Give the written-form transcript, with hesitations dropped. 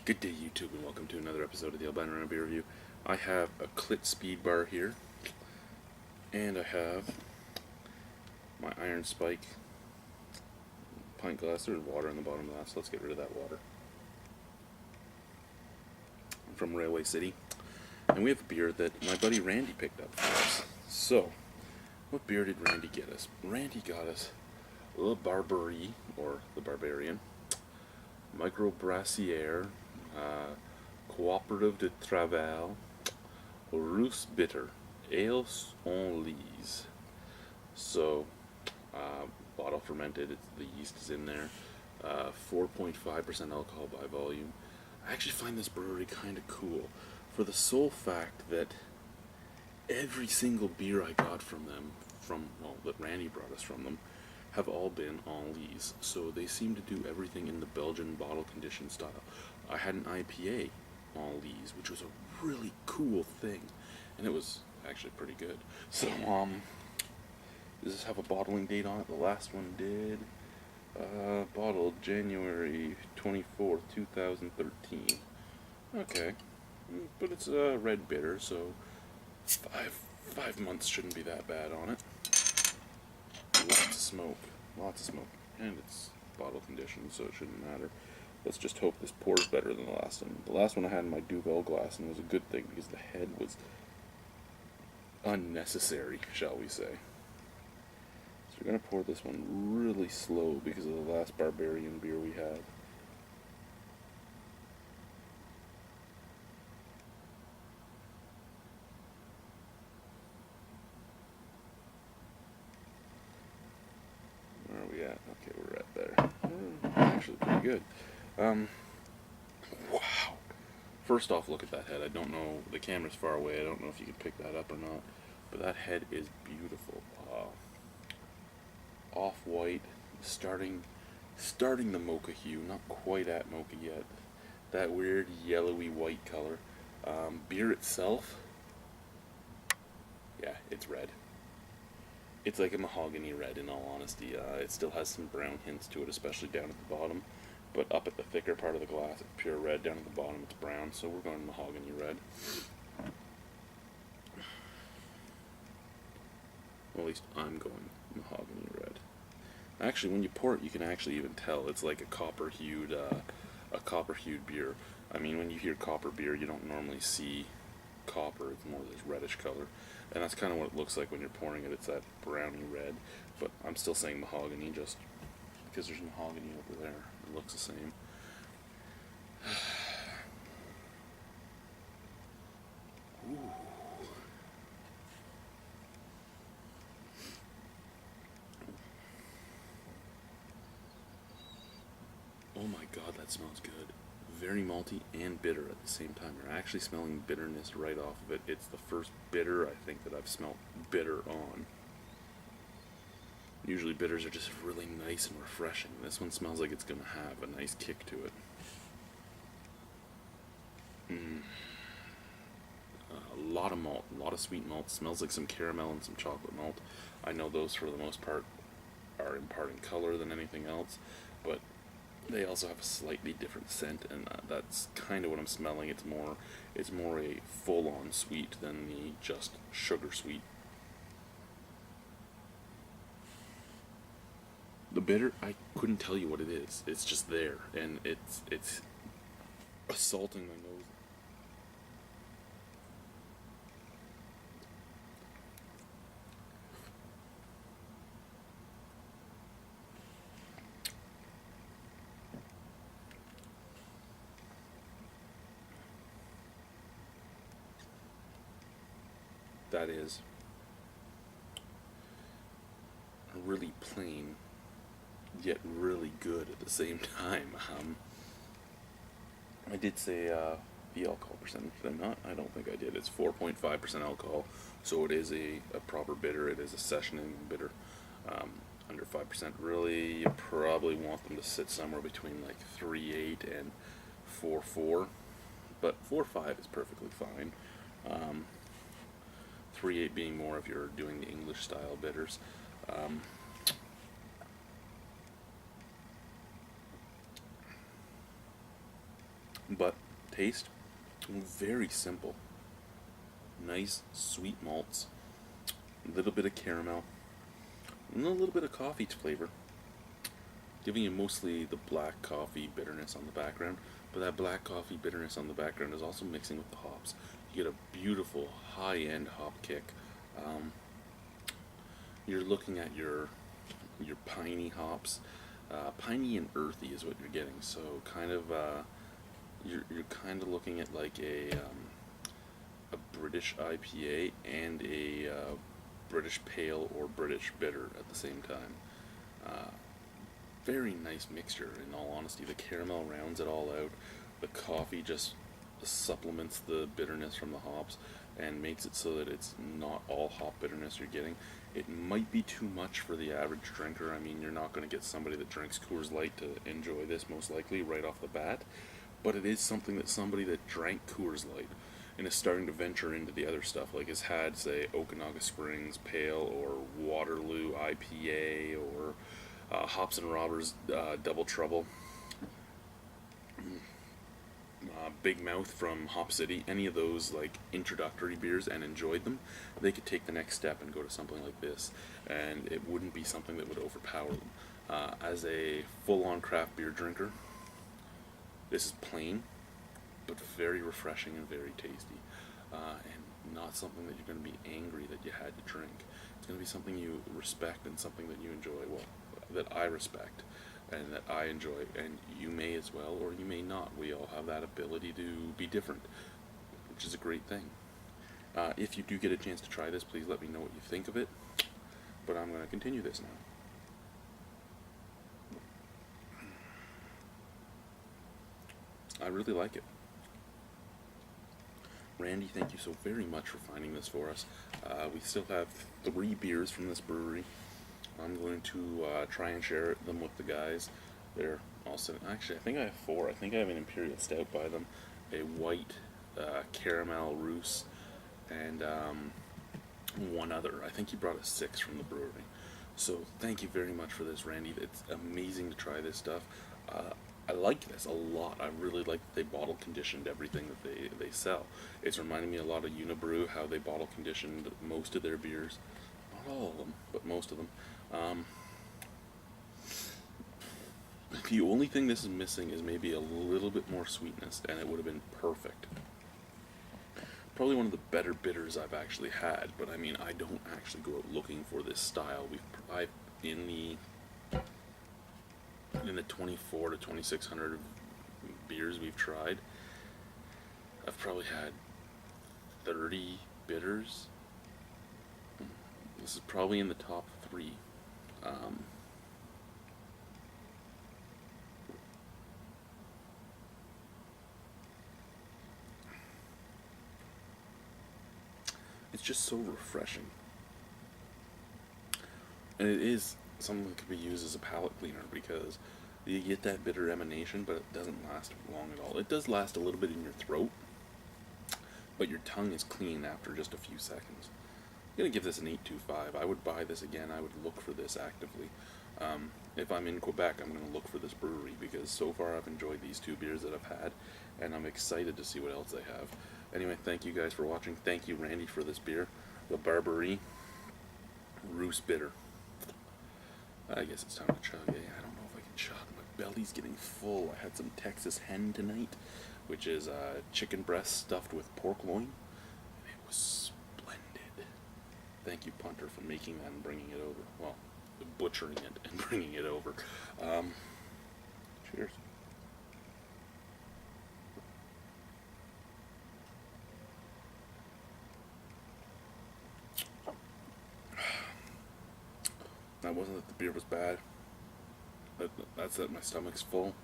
Good day, YouTube, and welcome to another episode of the Albino Rhino beer review. I have a Clit Speed Bar here, and I have my Iron Spike pint glass. There's water in the bottom of that, so let's get rid of that water. I'm from Railway City, and we have a beer that my buddy Randy picked up for us. So, what beer did Randy get us? Randy got us the Barberie, or the Barbarian, Microbrassiere, Coopérative de Travail, Rousse Bitter, Ale en Lise. So, bottle fermented, the yeast is in there, 4.5% alcohol by volume. I actually find this brewery kind of cool for the sole fact that every single beer I got from them, that Randy brought us from them, have all been en Lise. So they seem to do everything in the Belgian bottle condition style. I had an IPA en Lise, which was a really cool thing, and it was actually pretty good. So, does this have a bottling date on it? The last one did. Bottled January 24th, 2013. Okay. But it's a red bitter, so five months shouldn't be that bad on it. Lots of smoke, and it's bottle conditioned, so it shouldn't matter. Let's just hope this pours better than the last one. The last one I had in my Duvel glass, and it was a good thing because the head was unnecessary, shall we say. So we're going to pour this one really slow because of the last Barbarian beer we had. Where are we at? Okay, we're right there. Actually pretty good. Wow. First off, look at that head. I don't know, the camera's far away, I don't know if you can pick that up or not, but that head is beautiful. Off-white, starting the mocha hue, not quite at mocha yet. That weird yellowy white color. Beer itself, yeah, it's red. It's like a mahogany red, in all honesty. It still has some brown hints to it, especially down at the bottom. But up at the thicker part of the glass, it's pure red. Down at the bottom, it's brown. So we're going mahogany red. Well, at least I'm going mahogany red. Actually, when you pour it, you can actually even tell it's like a copper-hued beer. I mean, when you hear copper beer, you don't normally see copper. It's more this reddish color, and that's kind of what it looks like when you're pouring it. It's that browny red, but I'm still saying mahogany just because there's mahogany over there. It looks the same. Ooh. Oh my god, that smells good. Very malty and bitter at the same time. You're actually smelling bitterness right off of it. It's the first bitter I think that I've smelled bitter on. Usually bitters are just really nice and refreshing. This one smells like it's going to have a nice kick to it. A lot of malt, a lot of sweet malt. Smells like some caramel and some chocolate malt. I know those for the most part are imparting color than anything else, but they also have a slightly different scent, and that's kind of what I'm smelling. It's more a full-on sweet than the just sugar sweet. The bitter, I couldn't tell you what it is. It's just there, and it's assaulting my nose. That is really plain, yet really good at the same time. I did say the alcohol percentage, did I not? I don't think I did. It's 4.5% alcohol, so it is a proper bitter. It is a sessioning bitter. Under 5%, really, you probably want them to sit somewhere between like 3.8 and 4.4, but 4.5 is perfectly fine. 3.8 being more if you're doing the English style bitters. But taste, very simple. Nice, sweet malts, a little bit of caramel, and a little bit of coffee flavor, giving you mostly the black coffee bitterness on the background. But that black coffee bitterness on the background is also mixing with the hops. You get a beautiful high-end hop kick. Um, you're looking at your piney hops. Piney and earthy is what you're getting. So kind of you're kind of looking at like a British IPA and a British pale or British bitter at the same time. Uh, Very nice mixture, in all honesty. The caramel rounds it all out. The coffee just supplements the bitterness from the hops and makes it so that it's not all hop bitterness you're getting. It might be too much for the average drinker. I mean, you're not going to get somebody that drinks Coors Light to enjoy this, most likely, right off the bat. But it is something that somebody that drank Coors Light and is starting to venture into the other stuff, like has had, say, Okanagan Springs Pale or Waterloo IPA or Hops and Robbers Double Trouble, Big Mouth from Hop City, any of those like introductory beers and enjoyed them, they could take the next step and go to something like this, and it wouldn't be something that would overpower them. As a full-on craft beer drinker, this is plain, but very refreshing and very tasty, and not something that you're going to be angry that you had to drink. It's going to be something you respect and something that you enjoy, well, that I respect and that I enjoy, and you may as well, or you may not. We all have that ability to be different, which is a great thing. If you do get a chance to try this, please let me know what you think of it, but I'm going to continue this now. I really like it. Randy, thank you so very much for finding this for us. We still have 3 beers from this brewery. I'm going to try and share them with the guys. They're all sitting. Actually, I think I have 4. I think I have an Imperial Stout by them, a white caramel Rousse, and one other. I think he brought a 6 from the brewery. So thank you very much for this, Randy. It's amazing to try this stuff. I like this a lot. I really like that they bottle conditioned everything that they sell. It's reminding me a lot of Unibrew, how they bottle conditioned most of their beers. Not all of them, but most of them. The only thing this is missing is maybe a little bit more sweetness, and it would have been perfect. Probably one of the better bitters I've actually had, but I mean, I don't actually go out looking for this style. In the 24 to 2600 beers we've tried, I've probably had 30 bitters. This is probably in the top 3. It's just so refreshing. And it is something that could be used as a palate cleaner, because you get that bitter emanation, but it doesn't last long at all. It does last a little bit in your throat, but your tongue is clean after just a few seconds. I'm going to give this an 8.25. I would buy this again. I would look for this actively. If I'm in Quebec, I'm going to look for this brewery, because so far I've enjoyed these 2 beers that I've had, and I'm excited to see what else they have. Anyway, thank you guys for watching. Thank you, Randy, for this beer. The Barberie Rousse Bitter. I guess it's time to chug. I don't know if I can chug. My belly's getting full. I had some Texas hen tonight, which is chicken breast stuffed with pork loin. And it was splendid. Thank you, Punter, for making that and bringing it over. Well, butchering it and bringing it over. Cheers. That wasn't that the beer was bad. That's that my stomach's full.